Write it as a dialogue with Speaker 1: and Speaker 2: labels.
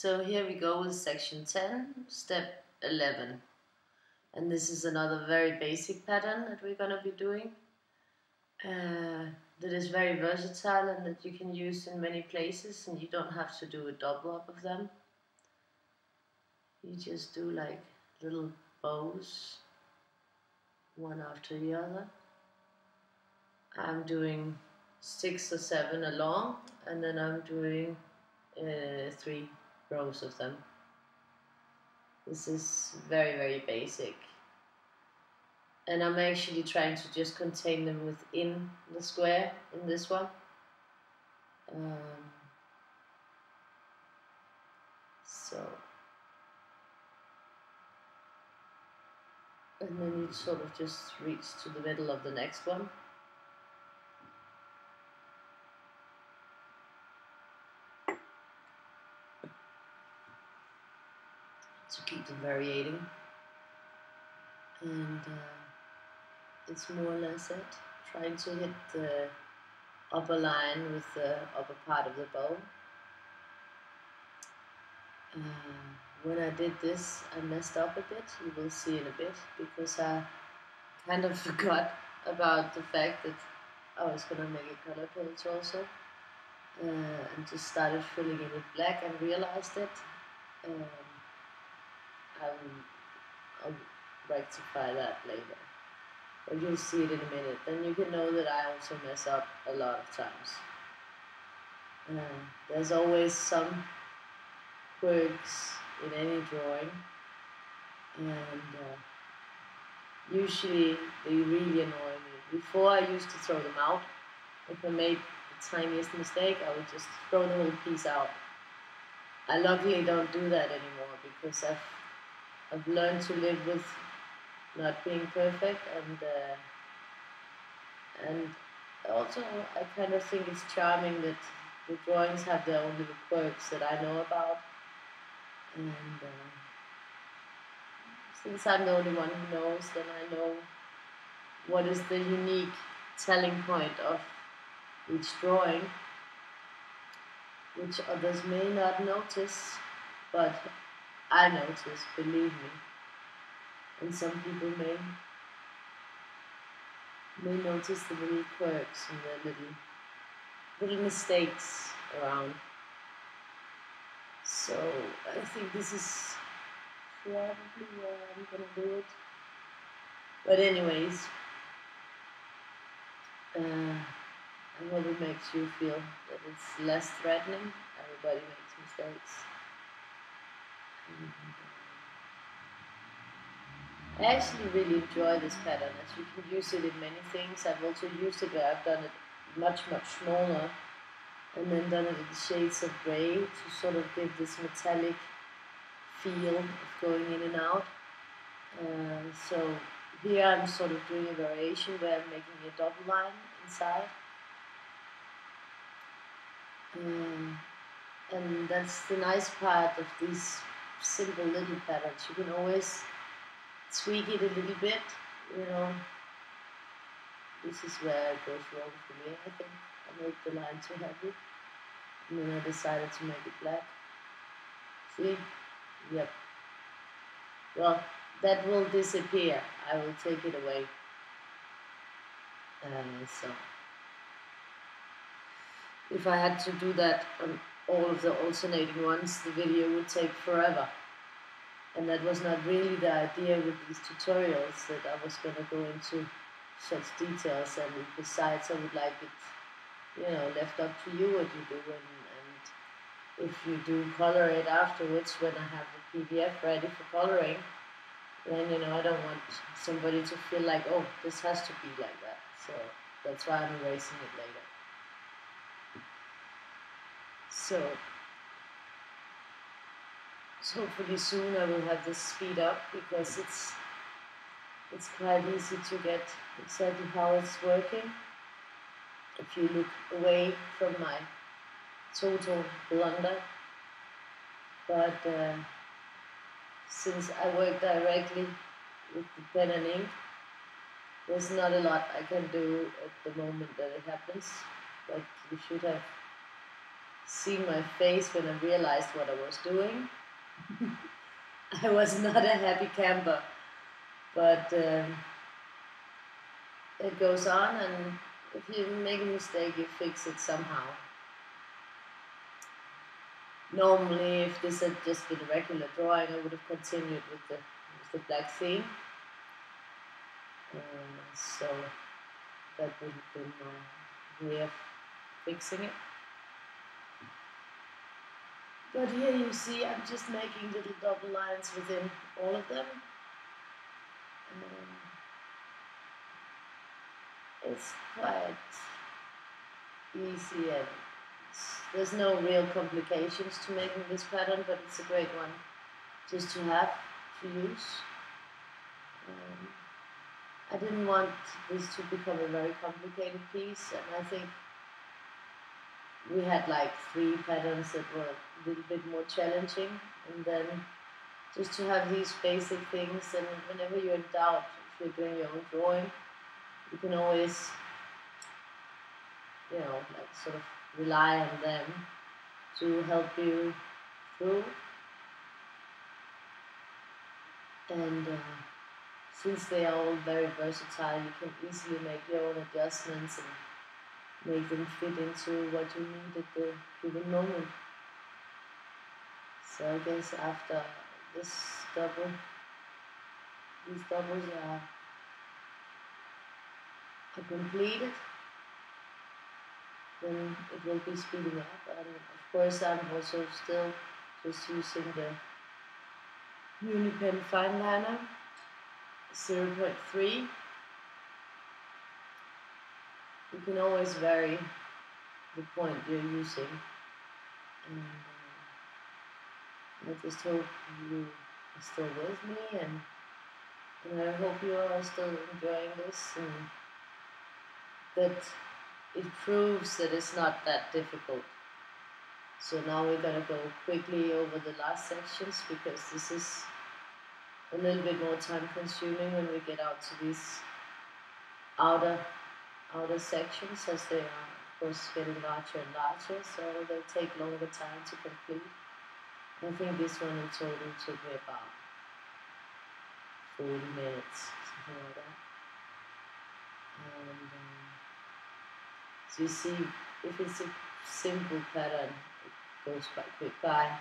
Speaker 1: So here we go with section 10, step 11. And this is another very basic pattern that we're going to be doing. That is very versatile and that you can use in many places, and you don't have to do a double up of them. You just do like little bows, one after the other. I'm doing 6 or 7 along, and then I'm doing 3 rows of them. This is very, very basic. And I'm actually trying to just contain them within the square in this one. And then you sort of just reach to the middle of the next one. To keep them variating. And it's more or less it. Trying to hit the upper line with the upper part of the bow. When I did this, I messed up a bit. You will see in a bit, because I kind of forgot about the fact that I was going to make a color page also, and just started filling in with black and realized it. I'll rectify that later, but you'll see it in a minute. Then you can know that I also mess up a lot of times. There's always some quirks in any drawing, and usually they really annoy me. Before, I used to throw them out. If I made the tiniest mistake, I would just throw the whole piece out. I luckily don't do that anymore, because I've learned to live with not being perfect, and also I kind of think it's charming that the drawings have their own little quirks that I know about. And since I'm the only one who knows, then I know what is the unique telling point of each drawing, which others may not notice, but I notice, believe me. And some people may notice the little quirks and the little mistakes around. So I think this is probably where I'm gonna do it. But anyways, I hope it makes you feel that it's less threatening. Everybody makes mistakes. I actually really enjoy this pattern, as you can use it in many things. I've also used it where I've done it much, much smaller, and then done it in shades of grey to sort of give this metallic feel of going in and out. So here I'm sort of doing a variation where I'm making a double line inside. And that's the nice part of these simple little patterns. You can always tweak it a little bit, you know. This is where it goes wrong for me, I think. I made the line too heavy, and then I decided to make it black. See? Yep. Well, that will disappear. I will take it away. So if I had to do that on all of the alternating ones, the video would take forever. And that was not really the idea with these tutorials, that I was going to go into such details. And besides, I would like it, you know, left up to you what you do. And if you do color it afterwards, when I have the PDF ready for coloring, then, you know, I don't want somebody to feel like, oh, this has to be like that. So that's why I'm erasing it later. So hopefully soon I will have this speed up, because it's quite easy to get exactly how it's working if you look away from my total blunder. But since I work directly with the pen and ink, there's not a lot I can do at the moment that it happens. But you should have see my face when I realized what I was doing. I was not a happy camper, but it goes on, and if you make a mistake, you fix it somehow. Normally, if this had just been a regular drawing, I would have continued with the black theme. So that would have been my way of fixing it. But here you see I'm just making little double lines within all of them. It's quite easy, and there's no real complications to making this pattern, but it's a great one just to have to use. I didn't want this to become a very complicated piece, and I think we had like 3 patterns that were a little bit more challenging, and then just to have these basic things, and whenever you're in doubt, if you're doing your own drawing, you can always, you know, like sort of rely on them to help you through. And since they are all very versatile, you can easily make your own adjustments and make them fit into what you need at the given moment. So I guess after this double, these doubles are completed, then it will be speeding up. And of course I'm also still just using the Unipen fine liner 0.3. You can always vary the point you're using, and I just hope you are still with me, and I hope you are still enjoying this, and that it proves that it's not that difficult. So now we're gonna go quickly over the last sections, because this is a little bit more time consuming when we get out to these outer sections, as they are of course getting larger and larger, so they take longer time to complete. I think this one in total took me about 40 minutes, something like that. And so you see, if it's a simple pattern, it goes quite quick by.